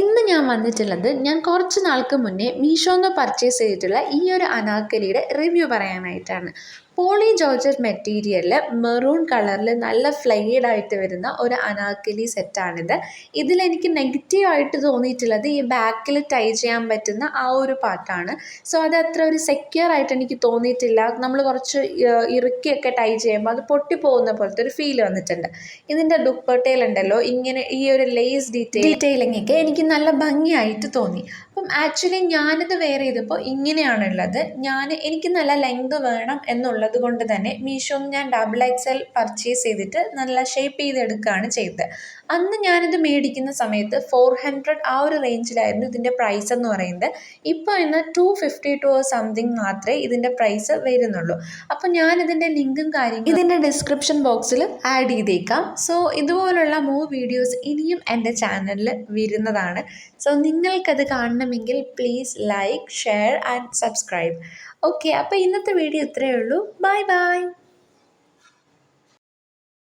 ഇന്ന് ഞാൻ വന്നിട്ടുള്ളത് ഞാൻ കുറച്ച് നാൾക്ക് മുന്നേ മീഷോന്ന് പർച്ചേസ് ചെയ്തിട്ടുള്ള ഈ ഒരു അനാർക്കലിയുടെ റിവ്യൂ പറയാനായിട്ടാണ്. പോളി ജോർജറ്റ് മെറ്റീരിയലിൽ മെറൂൺ കളറിൽ നല്ല ഫ്ലെയ്ഡ് ആയിട്ട് വരുന്ന ഒരു അനാർക്കലി സെറ്റാണിത്. ഇതിലെനിക്ക് നെഗറ്റീവായിട്ട് തോന്നിയിട്ടുള്ളത് ഈ ബാക്കിൽ ടൈ ചെയ്യാൻ പറ്റുന്ന ആ ഒരു പാർട്ടാണ്. സോ അത് അത്ര ഒരു സെക്യൂർ ആയിട്ട് എനിക്ക് തോന്നിയിട്ടില്ല. നമ്മൾ കുറച്ച് ഇറുക്കിയൊക്കെ ടൈ ചെയ്യുമ്പോൾ അത് പൊട്ടിപ്പോകുന്ന പോലത്തെ ഒരു ഫീൽ വന്നിട്ടുണ്ട്. ഇതിൻ്റെ ദുപ്പട്ടയിലുണ്ടല്ലോ ഇങ്ങനെ ഈ ഒരു ലേസ് ഡീറ്റെയിലിംഗ് ഒക്കെ എനിക്ക് നല്ല ഭംഗിയായിട്ട് തോന്നി. അപ്പം ആക്ച്വലി ഞാനിത് വെയർ ചെയ്തപ്പോൾ ഇങ്ങനെയാണുള്ളത്. എനിക്ക് നല്ല ലെങ്ത് വേണം എന്നുള്ളത് കൊണ്ട് തന്നെ മീഷോന്ന് ഞാൻ XXL പർച്ചേസ് ചെയ്തിട്ട് നല്ല ഷേപ്പ് ചെയ്തെടുക്കുകയാണ് ചെയ്തത്. അന്ന് ഞാനിത് മേടിക്കുന്ന സമയത്ത് 400 ആ ഒരു റേഞ്ചിലായിരുന്നു ഇതിൻ്റെ പ്രൈസ് എന്ന് പറയുന്നത്. ഇപ്പോൾ ഇന്ന് 252 സംതിങ് മാത്രമേ ഇതിൻ്റെ പ്രൈസ് വരുന്നുള്ളൂ. അപ്പോൾ ഞാനിതിൻ്റെ ലിങ്കും കാര്യങ്ങളും ഇതിൻ്റെ ഡിസ്ക്രിപ്ഷൻ ബോക്സിൽ ആഡ് ചെയ്തേക്കാം. സോ ഇതുപോലുള്ള വീഡിയോസ് ഇനിയും എൻ്റെ ചാനലിൽ വരുന്നതാണ്. സോ നിങ്ങൾക്കത് കാണണമെങ്കിൽ please like, share and subscribe. Okay, അപ്പോൾ ഇന്നത്തെ വീഡിയോ ഇത്രയേ ഉള്ളൂ. Bye bye.